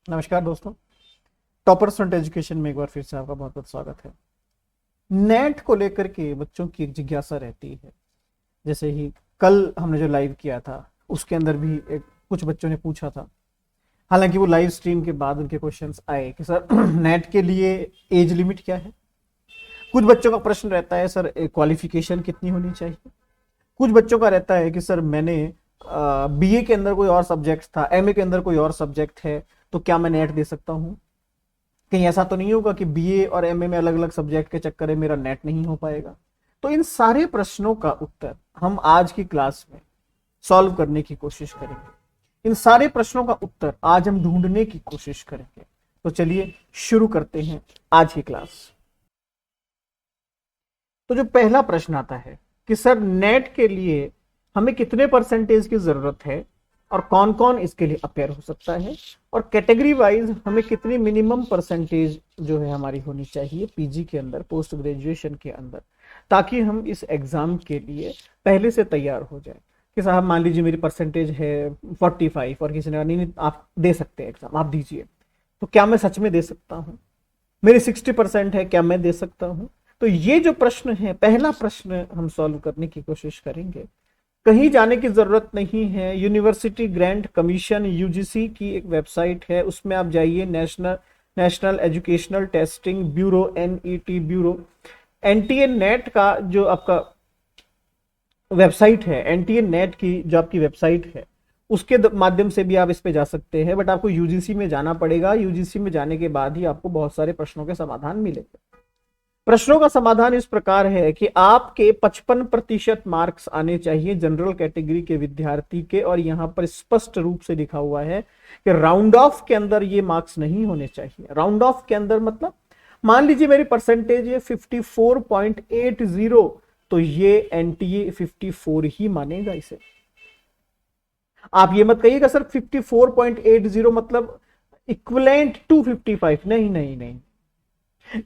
नमस्कार दोस्तों। Topper student education में एक बार फिर से आपका बहुत बहुत स्वागत है। नेट को लेकर के बच्चों की एक जिज्ञासा रहती है। जैसे ही कल हमने जो लाइव किया था उसके अंदर भी कुछ बच्चों ने पूछा था। हालांकि वो लाइव स्ट्रीम के बाद उनके क्वेश्चंस आए कि सर नेट के लिए एज लिमिट क्या है। कुछ बच्चों का प्रश्न रहता है सर क्वालिफिकेशन कितनी होनी चाहिए। कुछ बच्चों का रहता है कि सर मैंने बीए के अंदर कोई और सब्जेक्ट था, एमए के अंदर कोई और सब्जेक्ट है, तो क्या मैं नेट दे सकता हूँ। कहीं ऐसा तो नहीं होगा कि बीए और एमए में अलग अलग सब्जेक्ट के चक्कर में मेरा नेट नहीं हो पाएगा। तो इन सारे प्रश्नों का उत्तर हम आज की क्लास में सॉल्व करने की कोशिश करेंगे। इन सारे प्रश्नों का उत्तर आज हम ढूंढने की कोशिश करेंगे। तो चलिए शुरू करते हैं आज की क्लास। तो जो पहला प्रश्न आता है कि सर नेट के लिए हमें कितने परसेंटेज की जरूरत है और कौन कौन इसके लिए अपेयर हो सकता है, और कैटेगरी वाइज हमें कितनी मिनिमम परसेंटेज जो है हमारी होनी चाहिए पीजी के अंदर, पोस्ट ग्रेजुएशन के अंदर, ताकि हम इस एग्जाम के लिए पहले से तैयार हो जाए। कि साहब मान लीजिए मेरी परसेंटेज है 45 और किसी ने कहा नहीं आप दे सकते हैं एग्जाम, आप दीजिए, तो क्या मैं सच में दे सकता हूँ। मेरी 60% है, क्या मैं दे सकता हूँ। तो ये जो प्रश्न है, पहला प्रश्न हम सॉल्व करने की कोशिश करेंगे। कहीं जाने की जरूरत नहीं है। यूनिवर्सिटी ग्रांट कमीशन यूजीसी की एक वेबसाइट है, उसमें आप जाइए, national educational testing bureau, NET bureau. NTA net का जो आपका वेबसाइट है, एनटीए नेट की जो आपकी वेबसाइट है, उसके माध्यम से भी आप इस पे जा सकते हैं। बट आपको यूजीसी में जाना पड़ेगा। यूजीसी में जाने के बाद ही आपको बहुत सारे प्रश्नों के समाधान मिलेंगे। प्रश्नों का समाधान इस प्रकार है कि आपके 55% मार्क्स आने चाहिए जनरल कैटेगरी के विद्यार्थी के, और यहां पर स्पष्ट रूप से लिखा हुआ है कि राउंड ऑफ के अंदर ये मार्क्स नहीं होने चाहिए। राउंड ऑफ के अंदर मतलब मान लीजिए मेरी परसेंटेज है 54.80, तो ये एनटीए 54 ही मानेगा इसे। आप ये मत कहिएगा सर 54.80 मतलब इक्विवेलेंट टू 55, नहीं नहीं नहीं।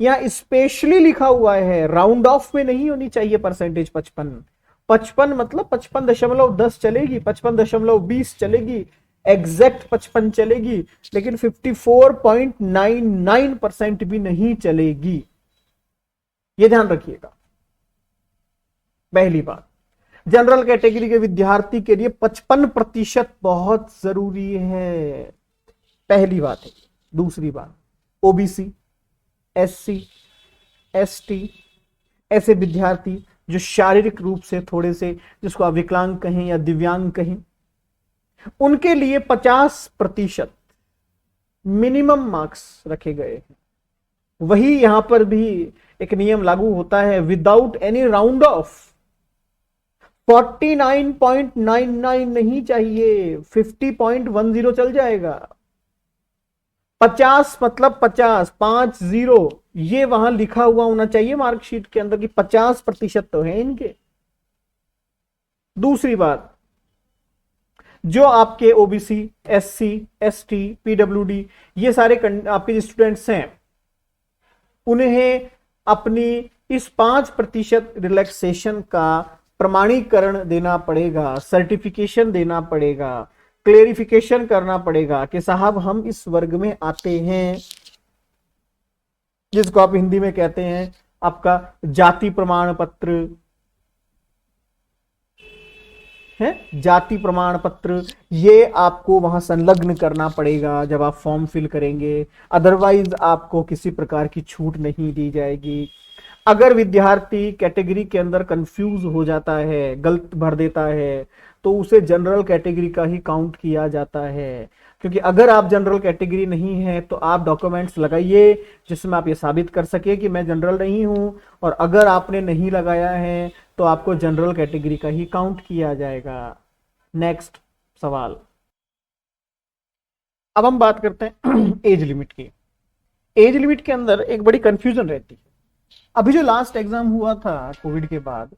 यहां स्पेशली लिखा हुआ है राउंड ऑफ में नहीं होनी चाहिए परसेंटेज 55। 55 मतलब 55.10 चलेगी, 55.20 चलेगी, एग्जैक्ट 55 चलेगी, लेकिन 54.99% भी नहीं चलेगी। ये ध्यान रखिएगा। पहली बात, जनरल कैटेगरी के विद्यार्थी के लिए 55% बहुत जरूरी है। पहली बात है। दूसरी बात, ओबीसी, एससी, एसटी, ऐसे विद्यार्थी जो शारीरिक रूप से थोड़े से, जिसको आप विकलांग कहें या दिव्यांग कहें, उनके लिए 50% मिनिमम मार्क्स रखे गए हैं। वही यहां पर भी एक नियम लागू होता है, विदाउट एनी राउंड ऑफ। 49.99 नहीं चाहिए, 50.10 चल जाएगा। 50 मतलब 50, 50, ये वहां लिखा हुआ होना चाहिए मार्कशीट के अंदर कि 50% तो है इनके। दूसरी बात, जो आपके ओबीसी, एससी, एसटी, पीडब्ल्यूडी, ये सारे आपके जो स्टूडेंट्स हैं, उन्हें अपनी इस 5% रिलैक्सेशन का प्रमाणीकरण देना पड़ेगा, सर्टिफिकेशन देना पड़ेगा, क्लेरिफिकेशन करना पड़ेगा कि साहब हम इस वर्ग में आते हैं, जिसको आप हिंदी में कहते हैं आपका जाति प्रमाण पत्र है। जाति प्रमाण पत्र ये आपको वहां संलग्न करना पड़ेगा जब आप फॉर्म फिल करेंगे, अदरवाइज आपको किसी प्रकार की छूट नहीं दी जाएगी। अगर विद्यार्थी कैटेगरी के अंदर कंफ्यूज हो जाता है, गलत भर देता है, तो उसे जनरल कैटेगरी का ही काउंट किया जाता है। क्योंकि अगर आप जनरल कैटेगरी नहीं है तो आप डॉक्यूमेंट्स लगाइए जिसमें आप ये साबित कर सके कि मैं जनरल नहीं हूं, और अगर आपने नहीं लगाया है तो आपको जनरल कैटेगरी का ही काउंट किया जाएगा। नेक्स्ट सवाल, अब हम बात करते हैं एज लिमिट की। एज लिमिट के अंदर एक बड़ी कंफ्यूजन रहती है। अभी जो लास्ट एग्जाम हुआ था कोविड के बाद,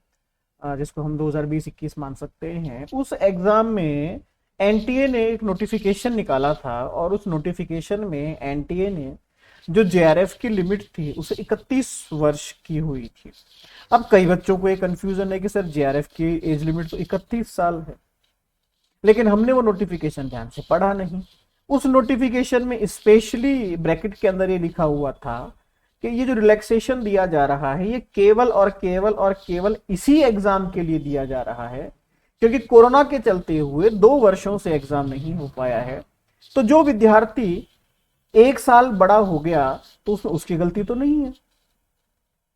जिसको हम 2020-21 मान सकते हैं, उस एग्जाम में एनटीए ने एक नोटिफिकेशन निकाला था, और उस नोटिफिकेशन में एनटीए ने जो जेआरएफ की लिमिट थी उसे 31 वर्ष की हुई थी। अब कई बच्चों को एक कंफ्यूजन है कि सर जेआरएफ की एज लिमिट तो 31 साल है, लेकिन हमने वो नोटिफिकेशन ध्यान से पढ़ा नहीं, उस नोटिफिकेशन में स्पेशली ब्रैकेट के अंदर ये लिखा हुआ था कि ये जो रिलैक्सेशन दिया जा रहा है ये केवल और केवल और केवल इसी एग्जाम के लिए दिया जा रहा है, क्योंकि कोरोना के चलते हुए 2 वर्षों से एग्जाम नहीं हो पाया है। तो जो विद्यार्थी 1 साल बड़ा हो गया तो उसकी गलती तो नहीं है।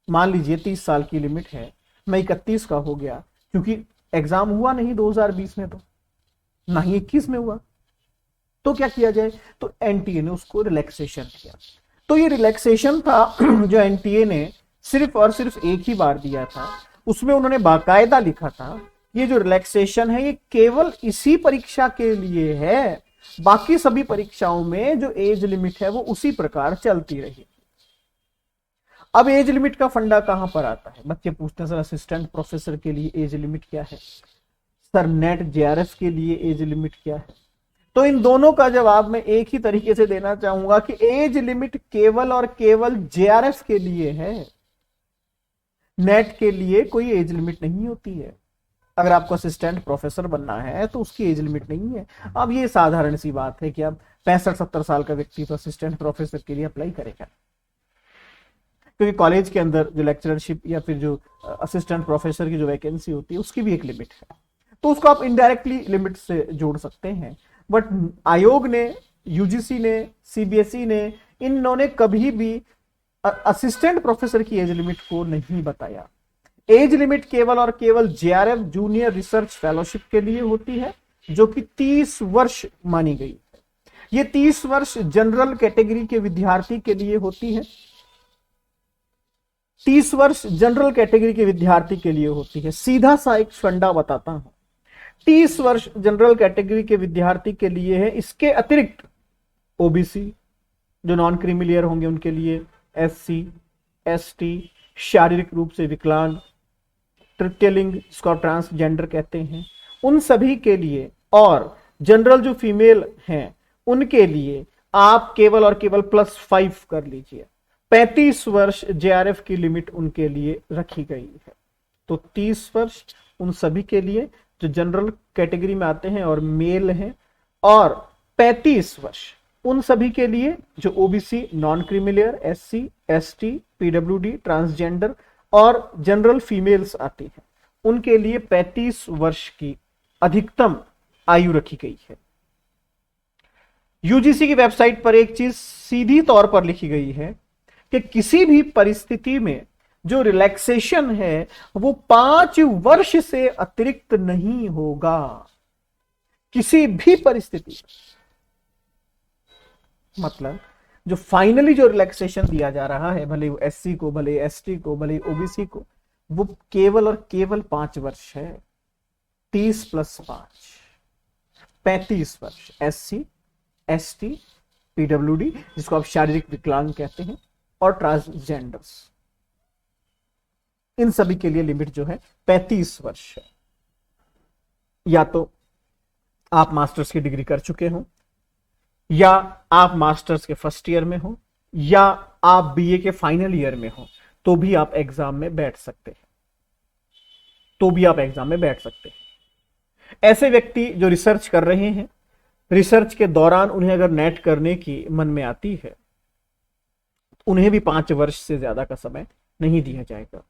मान लीजिए 30 साल की लिमिट है, मैं 31 का हो गया, क्योंकि एग्जाम हुआ नहीं 2020 में, तो ना ही 21 में हुआ, तो क्या किया जाए? तो एनटीए ने उसको रिलैक्सेशन किया। तो ये रिलैक्सेशन था जो एनटीए ने सिर्फ और सिर्फ एक ही बार दिया था। उसमें उन्होंने बाकायदा लिखा था ये जो रिलैक्सेशन है ये केवल इसी परीक्षा के लिए है, बाकी सभी परीक्षाओं में जो एज लिमिट है वो उसी प्रकार चलती रही। अब एज लिमिट का फंडा कहां पर आता है? बच्चे पूछते हैं सर असिस्टेंट प्रोफेसर के लिए एज लिमिट क्या है, सर नेट जेआरएफ के लिए एज लिमिट क्या है? तो इन दोनों का जवाब मैं एक ही तरीके से देना चाहूंगा कि एज लिमिट केवल और केवल जेआरएफ के लिए है, नेट के लिए कोई एज लिमिट नहीं होती है। अगर आपको असिस्टेंट प्रोफेसर बनना है तो उसकी एज लिमिट नहीं है। अब ये साधारण सी बात है कि अब 65-70 साल का व्यक्ति तो असिस्टेंट प्रोफेसर के लिए अप्लाई करेगा, क्योंकि कॉलेज के अंदर जो लेक्चरशिप या फिर जो असिस्टेंट प्रोफेसर की जो वैकेंसी होती है उसकी भी एक लिमिट है, तो उसको आप इनडायरेक्टली लिमिट से जोड़ सकते हैं। बट आयोग ने, यूजीसी ने, सीबीएसई ने, इन्होंने कभी भी असिस्टेंट प्रोफेसर की एज लिमिट को नहीं बताया। एज लिमिट केवल और केवल जेआरएफ जूनियर रिसर्च फेलोशिप के लिए होती है, जो कि 30 वर्ष मानी गई है। ये 30 वर्ष जनरल कैटेगरी के विद्यार्थी के लिए होती है, 30 वर्ष जनरल कैटेगरी के विद्यार्थी के लिए होती है। सीधा सा एक फंडा बताता हूं, 30 वर्ष जनरल कैटेगरी के विद्यार्थी के लिए है। इसके अतिरिक्त ओबीसी जो नॉन क्रीमिलियर होंगे उनके लिए, एससी, एसटी, शारीरिक रूप से विकलांग, तृतीय लिंग जिसको आप ट्रांसजेंडर कहते हैं, उन सभी के लिए, और जनरल जो फीमेल हैं उनके लिए आप केवल और केवल +5 कर लीजिए। 35 वर्ष जेआरएफ की लिमिट उनके लिए रखी गई है। तो 30 वर्ष उन सभी के लिए जो जनरल कैटेगरी में आते हैं और मेल हैं, और 35 वर्ष उन सभी के लिए जो OBC, non creamy layer, SC, ST, PWD, transgender और जनरल फीमेल्स आती हैं, उनके लिए 35 वर्ष की अधिकतम आयु रखी गई है। यूजीसी की वेबसाइट पर एक चीज सीधी तौर पर लिखी गई है कि किसी भी परिस्थिति में जो रिलैक्सेशन है वो 5 वर्ष से अतिरिक्त नहीं होगा, किसी भी परिस्थिति। मतलब जो फाइनली जो रिलैक्सेशन दिया जा रहा है, भले वो एससी को, भले एसटी को, भले ओबीसी को, वो केवल और केवल 5 वर्ष है। 30 + 5 35 वर्ष एससी, एसटी, पीडब्ल्यूडी जिसको आप शारीरिक विकलांग कहते हैं, और ट्रांसजेंडर्स, इन सभी के लिए लिमिट जो है 35 वर्ष है। या तो आप मास्टर्स की डिग्री कर चुके हो, या आप मास्टर्स के फर्स्ट ईयर में हो, या आप बीए के फाइनल ईयर में हो, तो भी आप एग्जाम में बैठ सकते हैं, ऐसे व्यक्ति जो रिसर्च कर रहे हैं, रिसर्च के दौरान उन्हें अगर नेट करने की मन में आती है, उन्हें भी 5 वर्ष से ज्यादा का समय नहीं दिया जाएगा।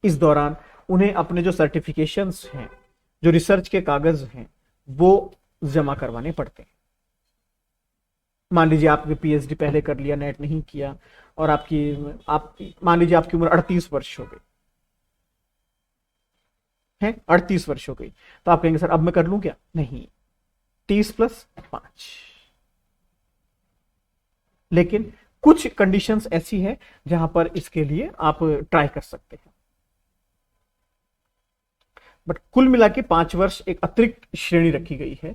इस दौरान उन्हें अपने जो सर्टिफिकेशंस हैं, जो रिसर्च के कागज हैं, वो जमा करवाने पड़ते हैं। मान लीजिए आपने पीएचडी पहले कर लिया, नेट नहीं किया, और मान लीजिए आपकी उम्र 38 वर्ष हो गई है, 38 वर्ष हो गई, तो आप कहेंगे सर अब मैं कर लूं क्या? नहीं, 30 + 5। लेकिन कुछ कंडीशंस ऐसी हैं जहां पर इसके लिए आप ट्राई कर सकते हैं। बट कुल मिला के 5 वर्ष एक अतिरिक्त श्रेणी रखी गई है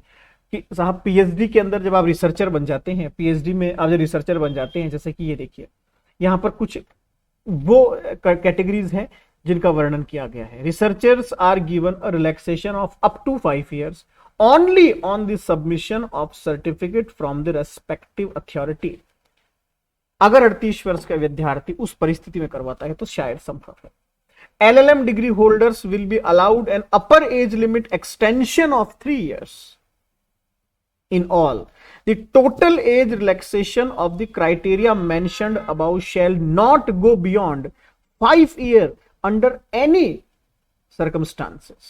कि साहब पीएचडी के अंदर जब आप रिसर्चर बन जाते हैं, पीएचडी में आप जब रिसर्चर बन जाते हैं, जैसे कि ये देखिए यहां पर कुछ वो कैटेगरीज हैं जिनका वर्णन किया गया है। Researchers are given a relaxation of up to 5 years only on the submission of certificate from the respective authority. अगर 38 वर्ष का विद्यार्थी उस परिस्थिति में करवाता है तो शायद संभव है। LLM degree holders will be allowed an upper age limit extension of 3 years. in all, the total age relaxation of the criteria mentioned above shall not go beyond 5 years under any circumstances.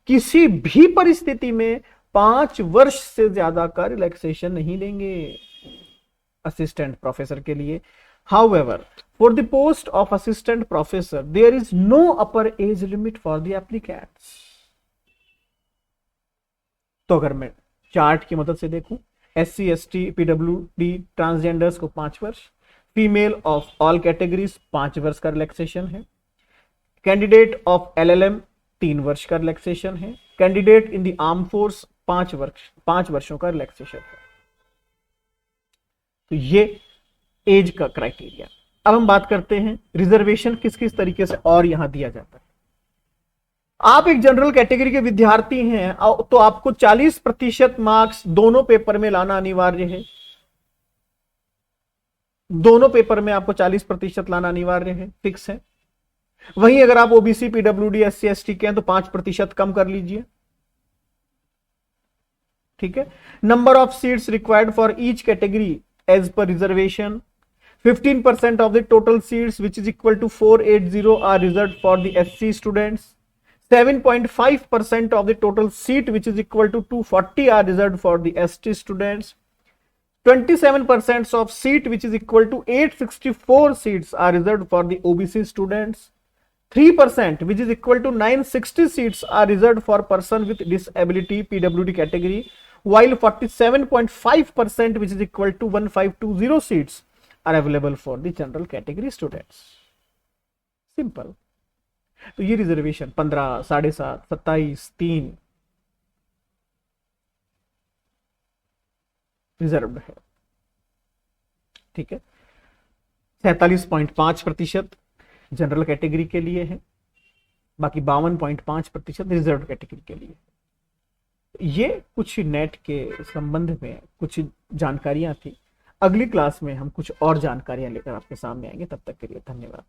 किसी भी परिस्थिति में 5 वर्ष से ज्यादा का relaxation नहीं देंगे असिस्टेंट प्रोफेसर के लिए. However, for the post of assistant professor, there is no upper age limit for the applicants. तो अगर मैं चार्ट की मदद से देखूं, SC, ST, PWD, ट्रांसजेंडर्स को 5 वर्ष, फीमेल ऑफ ऑल कैटेगरीज 5 वर्ष का रिलैक्सेशन है, कैंडिडेट ऑफ LLM 3 वर्ष का रिलैक्सेशन है, candidate in the arm force 5 वर्षों का रिलैक्सेशन है. तो ये एज का क्राइटेरिया. अब हम बात करते हैं रिजर्वेशन किस किस तरीके से और यहां दिया जाता है. आप एक जनरल कैटेगरी के विद्यार्थी हैं तो आपको 40% मार्क्स दोनों पेपर में लाना अनिवार्य है. दोनों पेपर में आपको 40% लाना अनिवार्य है, फिक्स है. वहीं अगर आप ओबीसी, पीडब्ल्यूडी, SC, ST के हैं तो 5% कम कर लीजिए. ठीक है. Number of seats required for each category as per reservation, 15% of the total seats, which is equal to 480, are reserved for the SC students. 7.5% of the total seat, which is equal to 240, are reserved for the ST students. 27% of seat, which is equal to 864 seats, are reserved for the OBC students. 3%, which is equal to 960 seats, are reserved for person with disability PWD category, while 47.5%, which is equal to 1520 seats, are available for the general category students. Simple. तो ये reservation 15, 7.5, 27, 3 reserved है. ठीक है. 47.5% general category के लिए है, बाकी 52.5% reserve category के लिए. ये कुछ नेट के संबंध में कुछ जानकारियां थी. अगली क्लास में हम कुछ और जानकारियां लेकर आपके सामने आएंगे. तब तक के लिए धन्यवाद.